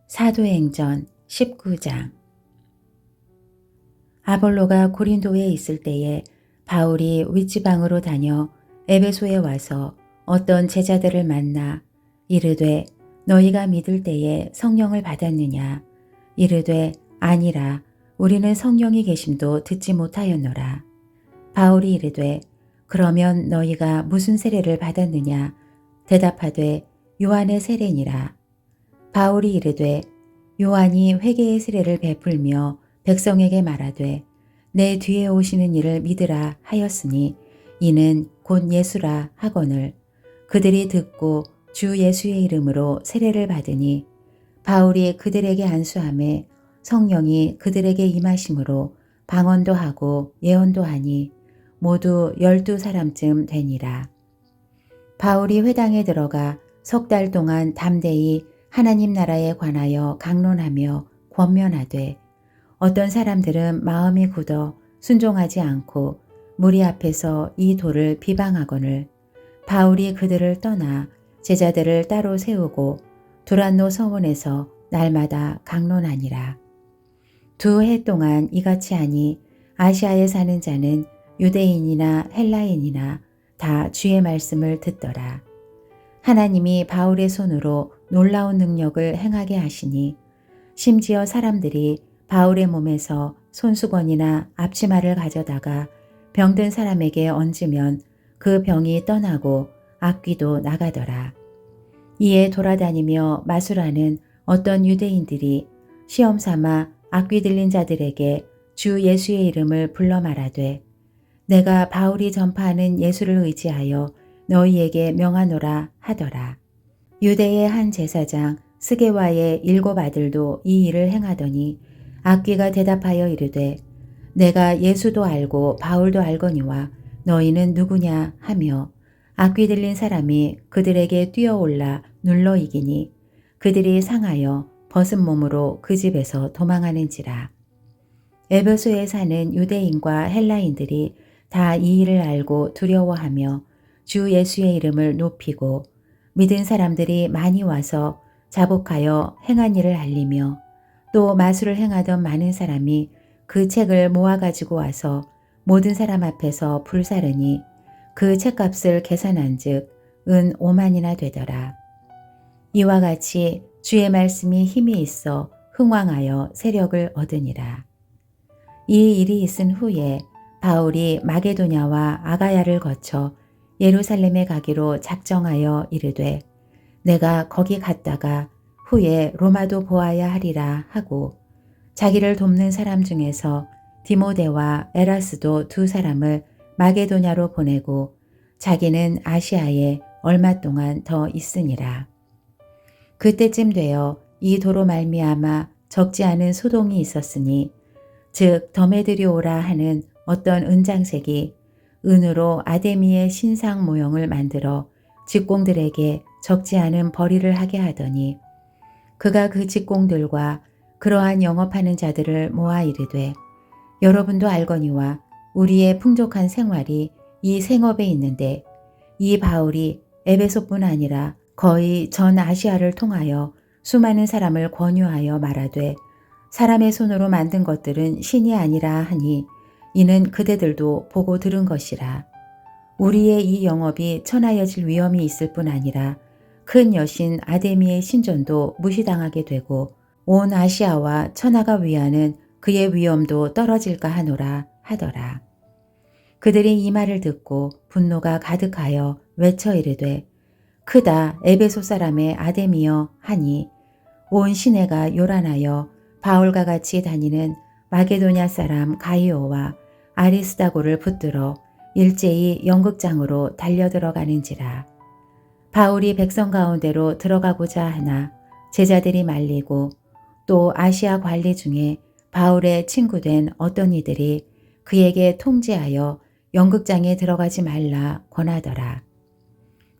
사도행전 19장. 아볼로가 고린도에 있을 때에 바울이 윗지방으로 다녀 에베소에 와서 어떤 제자들을 만나 이르되 너희가 믿을 때에 성령을 받았느냐? 이르되 아니라 우리는 성령이 계심도 듣지 못하였노라. 바울이 이르되 그러면 너희가 무슨 세례를 받았느냐? 대답하되 요한의 세례니라. 바울이 이르되 요한이 회개의 세례를 베풀며 백성에게 말하되 내 뒤에 오시는 이를 믿으라 하였으니 이는 곧 예수라 하거늘 그들이 듣고 주 예수의 이름으로 세례를 받으니 바울이 그들에게 안수하매 성령이 그들에게 임하심으로 방언도 하고 예언도 하니 모두 12사람쯤 되니라. 바울이 회당에 들어가 석 달 동안 담대히 하나님 나라에 관하여 강론하며 권면하되 어떤 사람들은 마음이 굳어 순종하지 않고 무리 앞에서 이 도를 비방하거늘 바울이 그들을 떠나 제자들을 따로 세우고 두란노 서원에서 날마다 강론하니라. 2해 동안 이같이 하니 아시아에 사는 자는 유대인이나 헬라인이나 다 주의 말씀을 듣더라. 하나님이 바울의 손으로 놀라운 능력을 행하게 하시니 심지어 사람들이 바울의 몸에서 손수건이나 앞치마를 가져다가 병든 사람에게 얹으면 그 병이 떠나고 악귀도 나가더라. 이에 돌아다니며 마술하는 어떤 유대인들이 시험 삼아 악귀 들린 자들에게 주 예수의 이름을 불러 말하되 내가 바울이 전파하는 예수를 의지하여 너희에게 명하노라 하더라. 유대의 한 제사장 스게와의 7 아들도 이 일을 행하더니 악귀가 대답하여 이르되 내가 예수도 알고 바울도 알거니와 너희는 누구냐 하며 악귀 들린 사람이 그들에게 뛰어올라 눌러 이기니 그들이 상하여 벗은 몸으로 그 집에서 도망하는지라. 에베소에 사는 유대인과 헬라인들이 다 이 일을 알고 두려워하며 주 예수의 이름을 높이고 믿은 사람들이 많이 와서 자복하여 행한 일을 알리며 또 마술을 행하던 많은 사람이 그 책을 모아가지고 와서 모든 사람 앞에서 불사르니 그 책값을 계산한 즉 은 5만이나 되더라. 이와 같이 주의 말씀이 힘이 있어 흥왕하여 세력을 얻으니라. 이 일이 있은 후에 바울이 마게도냐와 아가야를 거쳐 예루살렘에 가기로 작정하여 이르되 내가 거기 갔다가 후에 로마도 보아야 하리라 하고 자기를 돕는 사람 중에서 디모데와 에라스도 2사람을 마게도냐로 보내고 자기는 아시아에 얼마 동안 더 있으니라. 그때쯤 되어 이 도로 말미암아 적지 않은 소동이 있었으니 즉 더메드리오라 하는 어떤 은장색이 은으로 아데미의 신상 모형을 만들어 직공들에게 적지 않은 벌이를 하게 하더니 그가 그 직공들과 그러한 영업하는 자들을 모아 이르되 여러분도 알거니와 우리의 풍족한 생활이 이 생업에 있는데 이 바울이 에베소뿐 아니라 거의 전 아시아를 통하여 수많은 사람을 권유하여 말하되 사람의 손으로 만든 것들은 신이 아니라 하니 이는 그대들도 보고 들은 것이라. 우리의 이 영업이 천하여질 위험이 있을 뿐 아니라 큰 여신 아데미의 신전도 무시당하게 되고 온 아시아와 천하가 위하는 그의 위엄도 떨어질까 하노라 하더라. 그들이 이 말을 듣고 분노가 가득하여 외쳐 이르되 크다 에베소 사람의 아데미여 하니 온 시내가 요란하여 바울과 같이 다니는 마게도냐 사람 가이오와 아리스다고를 붙들어 일제히 연극장으로 달려들어가는지라. 바울이 백성 가운데로 들어가고자 하나 제자들이 말리고 또 아시아 관리 중에 바울의 친구된 어떤 이들이 그에게 통지하여 연극장에 들어가지 말라 권하더라.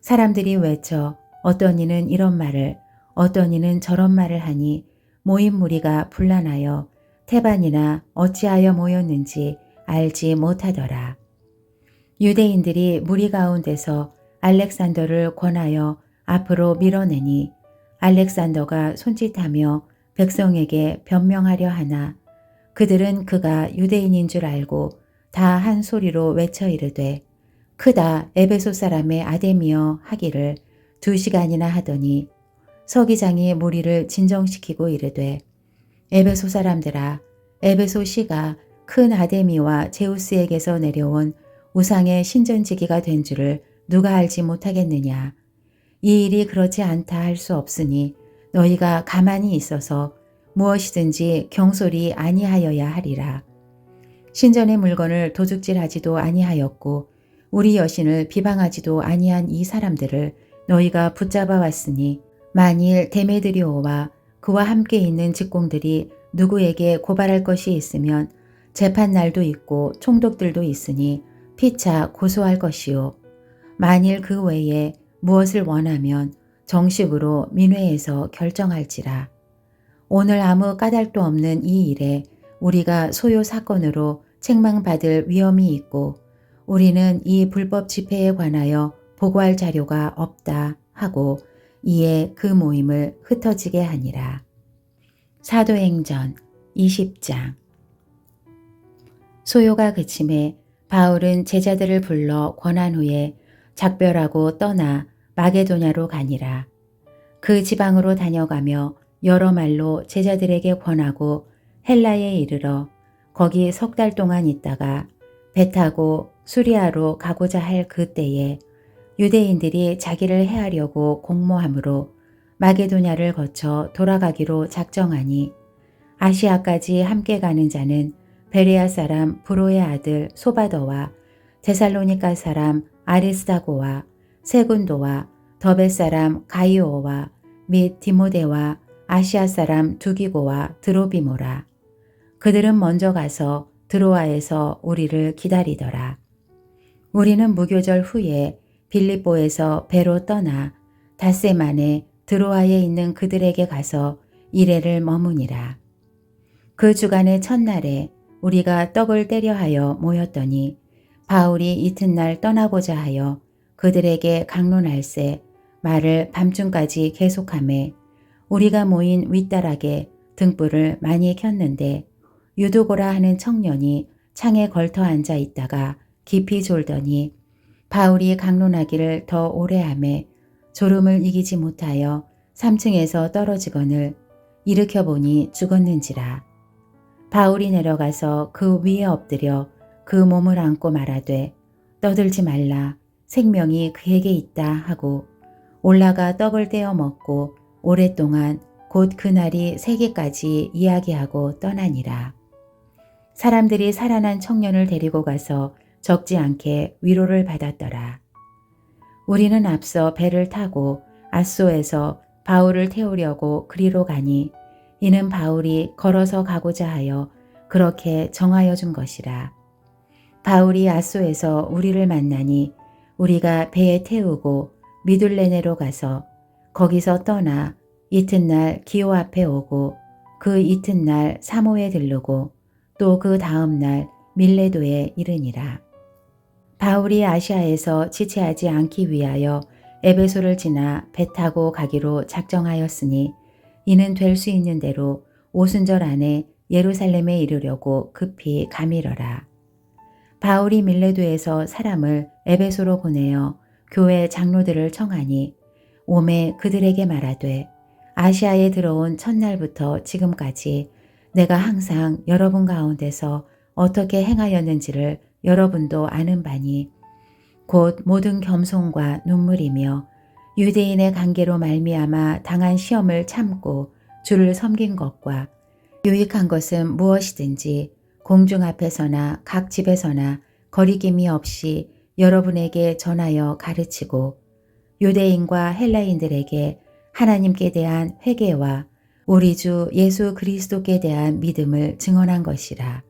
사람들이 외쳐 어떤 이는 이런 말을 어떤 이는 저런 말을 하니 모인 무리가 분란하여 태반이나 어찌하여 모였는지 알지 못하더라. 유대인들이 무리 가운데서 알렉산더를 권하여 앞으로 밀어내니 알렉산더가 손짓하며 백성에게 변명하려 하나 그들은 그가 유대인인 줄 알고 다 한 소리로 외쳐 이르되 크다 에베소 사람의 아데미여 하기를 2시간이나 하더니 서기장이 무리를 진정시키고 이르되 에베소 사람들아 에베소 시가 큰 아데미와 제우스에게서 내려온 우상의 신전지기가 된 줄을 누가 알지 못하겠느냐. 이 일이 그렇지 않다 할 수 없으니 너희가 가만히 있어서 무엇이든지 경솔이 아니하여야 하리라. 신전의 물건을 도둑질하지도 아니하였고 우리 여신을 비방하지도 아니한 이 사람들을 너희가 붙잡아 왔으니 만일 데메드리오와 그와 함께 있는 직공들이 누구에게 고발할 것이 있으면 재판날도 있고 총독들도 있으니 피차 고소할 것이요. 만일 그 외에 무엇을 원하면 정식으로 민회에서 결정할지라. 오늘 아무 까닭도 없는 이 일에 우리가 소요 사건으로 책망받을 위험이 있고 우리는 이 불법 집회에 관하여 보고할 자료가 없다 하고 이에 그 모임을 흩어지게 하니라. 사도행전 20장. 소요가 그침에 바울은 제자들을 불러 권한 후에 작별하고 떠나 마게도냐로 가니라. 그 지방으로 다녀가며 여러 말로 제자들에게 권하고 헬라에 이르러 거기 3달 동안 있다가 배 타고 수리아로 가고자 할 그때에 유대인들이 자기를 해하려고 공모함으로 마게도냐를 거쳐 돌아가기로 작정하니 아시아까지 함께 가는 자는 베레아 사람 브로의 아들 소바더와 데살로니가 사람 아리스다고와 세군도와 더베 사람 가이오와 및 디모데와 아시아 사람 두기고와 드로비모라. 그들은 먼저 가서 드로아에서 우리를 기다리더라. 우리는 무교절 후에 빌립보에서 배로 떠나 닷새 만에 드로아에 있는 그들에게 가서 이레를 머무니라. 그 주간의 첫날에 우리가 떡을 떼려 하여 모였더니 바울이 이튿날 떠나고자 하여 그들에게 강론할세 말을 밤중까지 계속하매 우리가 모인 윗다락에 등불을 많이 켰는데 유두고라 하는 청년이 창에 걸터 앉아 있다가 깊이 졸더니 바울이 강론하기를 더 오래 하매 졸음을 이기지 못하여 3층에서 떨어지거늘 일으켜보니 죽었는지라. 바울이 내려가서 그 위에 엎드려 그 몸을 안고 말하되 떠들지 말라 생명이 그에게 있다 하고 올라가 떡을 떼어 먹고 오랫동안 곧 그날이 새기까지 이야기하고 떠나니라. 사람들이 살아난 청년을 데리고 가서 적지 않게 위로를 받았더라. 우리는 앞서 배를 타고 아소에서 바울을 태우려고 그리로 가니 이는 바울이 걸어서 가고자 하여 그렇게 정하여 준 것이라. 바울이 아소에서 우리를 만나니 우리가 배에 태우고 미둘레네로 가서 거기서 떠나 이튿날 기오 앞에 오고 그 이튿날 사모에 들르고 또 그 다음날 밀레도에 이르니라. 바울이 아시아에서 지체하지 않기 위하여 에베소를 지나 배 타고 가기로 작정하였으니 이는 될 수 있는 대로 오순절 안에 예루살렘에 이르려고 급히 가밀어라. 바울이 밀레도에서 사람을 에베소로 보내어 교회 장로들을 청하니 오매 그들에게 말하되 아시아에 들어온 첫날부터 지금까지 내가 항상 여러분 가운데서 어떻게 행하였는지를 여러분도 아는 바니 곧 모든 겸손과 눈물이며 유대인의 관계로 말미암아 당한 시험을 참고 주를 섬긴 것과 유익한 것은 무엇이든지 공중 앞에서나 각 집에서나 거리낌이 없이 여러분에게 전하여 가르치고 유대인과 헬라인들에게 하나님께 대한 회개와 우리 주 예수 그리스도께 대한 믿음을 증언한 것이라.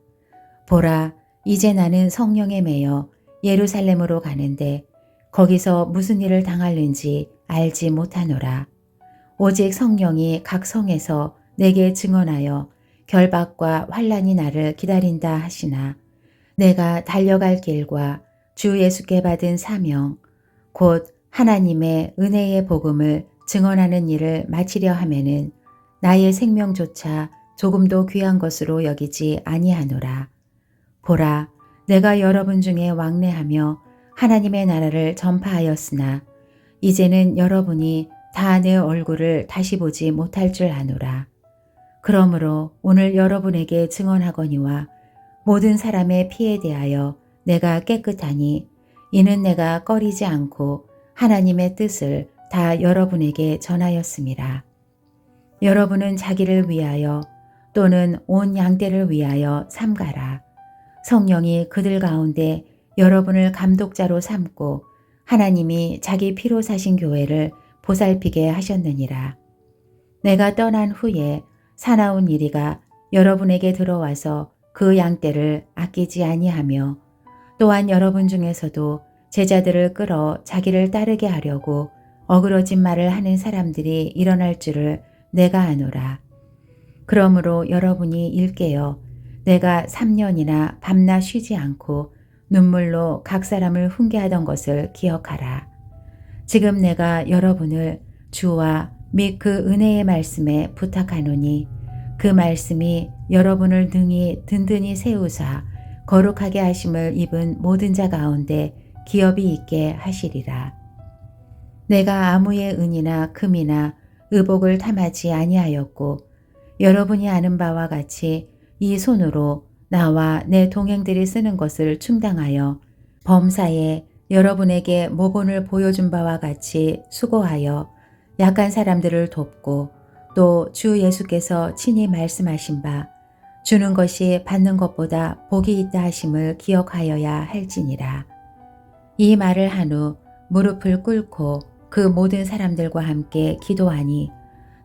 보라, 이제 나는 성령에 매여 예루살렘으로 가는데 거기서 무슨 일을 당할는지 알지 못하노라. 오직 성령이 각 성에서 내게 증언하여 결박과 환난이 나를 기다린다 하시나 내가 달려갈 길과 주 예수께 받은 사명 곧 하나님의 은혜의 복음을 증언하는 일을 마치려 하면은 나의 생명조차 조금도 귀한 것으로 여기지 아니하노라. 보라, 내가 여러분 중에 왕래하며 하나님의 나라를 전파하였으나 이제는 여러분이 다 내 얼굴을 다시 보지 못할 줄 아노라. 그러므로 오늘 여러분에게 증언하거니와 모든 사람의 피에 대하여 내가 깨끗하니 이는 내가 꺼리지 않고 하나님의 뜻을 다 여러분에게 전하였음이라. 여러분은 자기를 위하여 또는 온 양떼를 위하여 삼가라. 성령이 그들 가운데 여러분을 감독자로 삼고 하나님이 자기 피로 사신 교회를 보살피게 하셨느니라. 내가 떠난 후에 사나운 이리가 여러분에게 들어와서 그 양떼를 아끼지 아니하며 또한 여러분 중에서도 제자들을 끌어 자기를 따르게 하려고 어그러진 말을 하는 사람들이 일어날 줄을 내가 아노라. 그러므로 여러분이 일깨어 내가 3년이나 밤낮 쉬지 않고 눈물로 각 사람을 훈계하던 것을 기억하라. 지금 내가 여러분을 주와 및 그 은혜의 말씀에 부탁하노니 그 말씀이 여러분을 능히 든든히 세우사 거룩하게 하심을 입은 모든 자 가운데 기업이 있게 하시리라. 내가 아무의 은이나 금이나 의복을 탐하지 아니하였고 여러분이 아는 바와 같이 이 손으로 나와 내 동행들이 쓰는 것을 충당하여 범사에 여러분에게 모본을 보여준 바와 같이 수고하여 약한 사람들을 돕고 또 주 예수께서 친히 말씀하신 바 주는 것이 받는 것보다 복이 있다 하심을 기억하여야 할지니라. 이 말을 한 후 무릎을 꿇고 그 모든 사람들과 함께 기도하니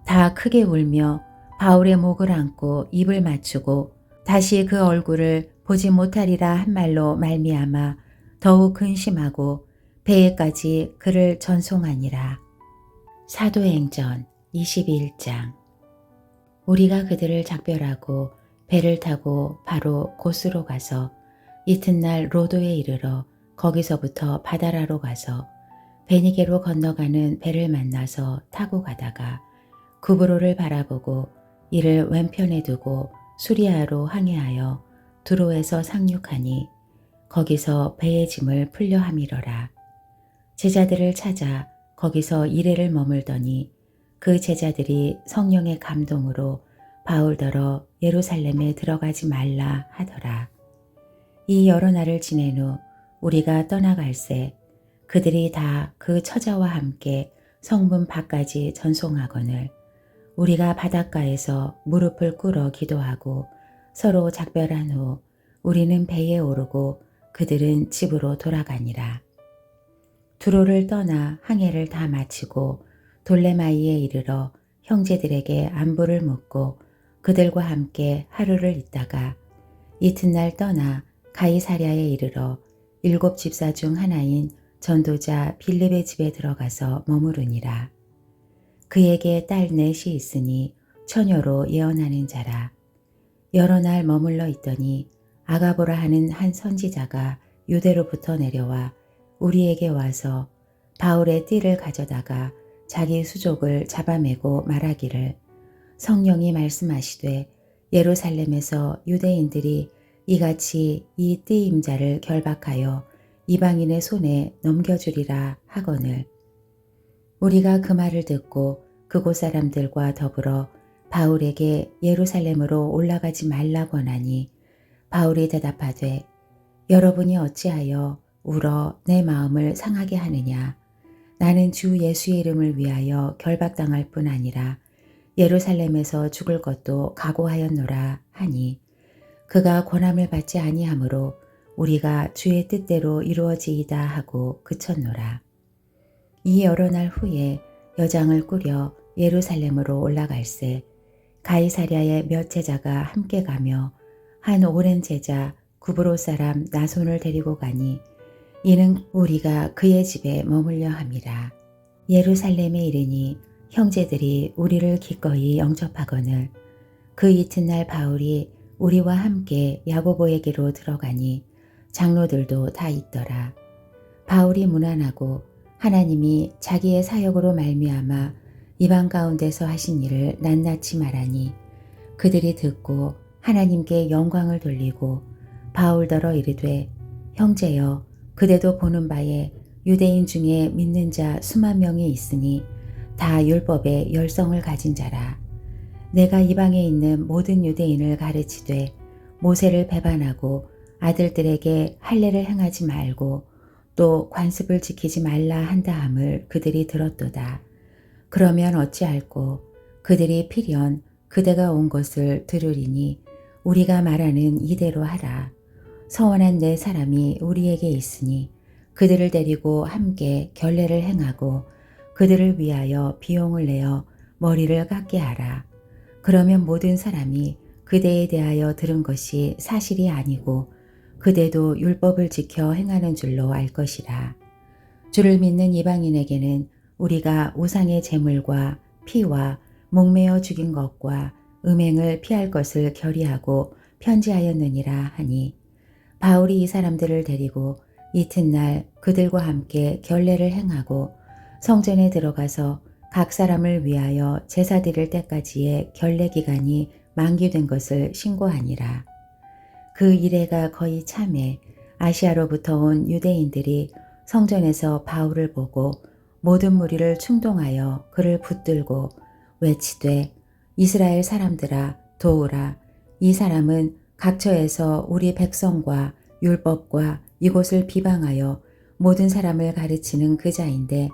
다 크게 울며 바울의 목을 안고 입을 맞추고 다시 그 얼굴을 보지 못하리라 한 말로 말미암아 더욱 근심하고 배에까지 그를 전송하니라. 사도행전 21장. 우리가 그들을 작별하고 배를 타고 바로 고스로 가서 이튿날 로도에 이르러 거기서부터 바다라로 가서 베니게로 건너가는 배를 만나서 타고 가다가 구브로를 바라보고 이를 왼편에 두고 수리아로 항해하여 두로에서 상륙하니 거기서 배의 짐을 풀려 함이러라. 제자들을 찾아 거기서 이레를 머물더니 그 제자들이 성령의 감동으로 바울더러 예루살렘에 들어가지 말라 하더라. 이 여러 날을 지낸 후 우리가 떠나갈새 그들이 다 그 처자와 함께 성문 밖까지 전송하거늘 우리가 바닷가에서 무릎을 꿇어 기도하고 서로 작별한 후 우리는 배에 오르고 그들은 집으로 돌아가니라. 두로를 떠나 항해를 다 마치고 돌레마이에 이르러 형제들에게 안부를 묻고 그들과 함께 하루를 있다가 이튿날 떠나 가이사랴에 이르러 7 집사 중 하나인 전도자 빌립의 집에 들어가서 머무르니라. 그에게 딸 넷이 있으니 처녀로 예언하는 자라. 여러 날 머물러 있더니 아가보라 하는 한 선지자가 유대로부터 내려와 우리에게 와서 바울의 띠를 가져다가 자기 수족을 잡아매고 말하기를 성령이 말씀하시되 예루살렘에서 유대인들이 이같이 이 띠 임자를 결박하여 이방인의 손에 넘겨주리라 하거늘 우리가 그 말을 듣고 그곳 사람들과 더불어 바울에게 예루살렘으로 올라가지 말라고 하니 바울이 대답하되 여러분이 어찌하여 울어 내 마음을 상하게 하느냐. 나는 주 예수의 이름을 위하여 결박당할 뿐 아니라 예루살렘에서 죽을 것도 각오하였노라 하니 그가 권함을 받지 아니하므로 우리가 주의 뜻대로 이루어지이다 하고 그쳤노라. 이 여러 날 후에 여장을 꾸려 예루살렘으로 올라갈새 가이사랴의 몇 제자가 함께 가며 한 오랜 제자 구브로 사람 나손을 데리고 가니 이는 우리가 그의 집에 머물려 함이라. 예루살렘에 이르니 형제들이 우리를 기꺼이 영접하거늘 그 이튿날 바울이 우리와 함께 야고보에게로 들어가니 장로들도 다 있더라. 바울이 문안하고 하나님이 자기의 사역으로 말미암아 이방 가운데서 하신 일을 낱낱이 말하니 그들이 듣고 하나님께 영광을 돌리고 바울더러 이르되 형제여 그대도 보는 바에 유대인 중에 믿는 자 수만 명이 있으니 다 율법의 열성을 가진 자라. 내가 이방에 있는 모든 유대인을 가르치되 모세를 배반하고 아들들에게 할례를 행하지 말고 또 관습을 지키지 말라 한다함을 그들이 들었도다. 그러면 어찌할꼬 그들이 필연 그대가 온 것을 들으리니 우리가 말하는 이대로 하라. 서원한 네 사람이 우리에게 있으니 그들을 데리고 함께 결례를 행하고 그들을 위하여 비용을 내어 머리를 깎게 하라. 그러면 모든 사람이 그대에 대하여 들은 것이 사실이 아니고 그대도 율법을 지켜 행하는 줄로 알 것이라. 주를 믿는 이방인에게는 우리가 우상의 제물과 피와 목매어 죽인 것과 음행을 피할 것을 결의하고 편지하였느니라 하니 바울이 이 사람들을 데리고 이튿날 그들과 함께 결례를 행하고 성전에 들어가서 각 사람을 위하여 제사 드릴 때까지의 결례 기간이 만기된 것을 신고하니라. 그 이래가 거의 참에 아시아로부터 온 유대인들이 성전에서 바울을 보고 모든 무리를 충동하여 그를 붙들고 외치되 이스라엘 사람들아 도우라. 이 사람은 각처에서 우리 백성과 율법과 이곳을 비방하여 모든 사람을 가르치는 그 자인데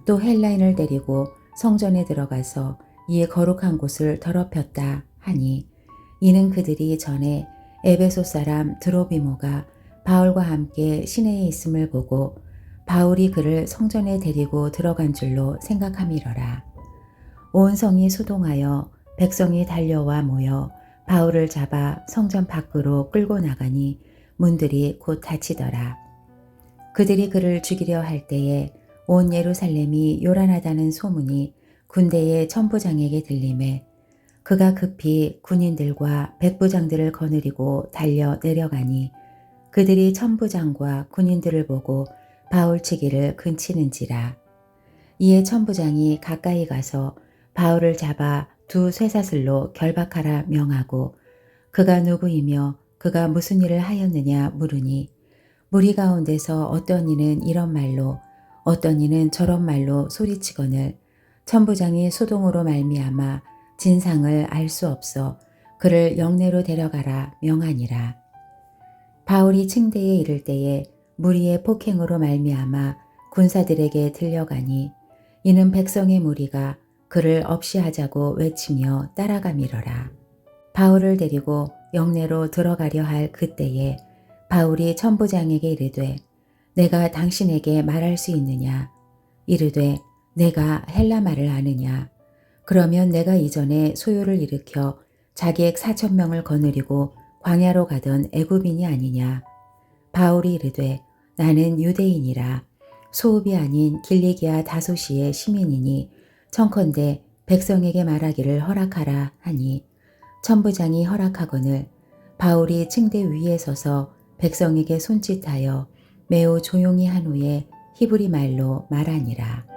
또 헬라인을 데리고 성전에 들어가서 이에 거룩한 곳을 더럽혔다 하니 이는 그들이 전에 에베소 사람 드로비모가 바울과 함께 시내에 있음을 보고 바울이 그를 성전에 데리고 들어간 줄로 생각함이러라. 온 성이 소동하여 백성이 달려와 모여 바울을 잡아 성전 밖으로 끌고 나가니 문들이 곧 닫히더라. 그들이 그를 죽이려 할 때에 온 예루살렘이 요란하다는 소문이 군대의 천부장에게 들리매 그가 급히 군인들과 백부장들을 거느리고 달려 내려가니 그들이 천부장과 군인들을 보고 바울 치기를 근치는지라. 이에 천부장이 가까이 가서 바울을 잡아 두 쇠사슬로 결박하라 명하고 그가 누구이며 그가 무슨 일을 하였느냐 물으니 무리 가운데서 어떤 이는 이런 말로 어떤 이는 저런 말로 소리치거늘 천부장이 소동으로 말미암아 진상을 알 수 없어 그를 영내로 데려가라 명하니라. 바울이 층대에 이를 때에 무리의 폭행으로 말미암아 군사들에게 들려가니 이는 백성의 무리가 그를 없이하자고 외치며 따라가미러라. 바울을 데리고 영내로 들어가려 할 그때에 바울이 천부장에게 이르되 내가 당신에게 말할 수 있느냐? 이르되 내가 헬라 말을 아느냐? 그러면 내가 이전에 소요를 일으켜 자객 4,000명을 거느리고 광야로 가던 애굽인이 아니냐? 바울이 이르되 나는 유대인이라 소읍이 아닌 길리기아 다소시의 시민이니 청컨대 백성에게 말하기를 허락하라 하니 천부장이 허락하거늘 바울이 층대 위에 서서 백성에게 손짓하여 매우 조용히 한 후에 히브리 말로 말하니라.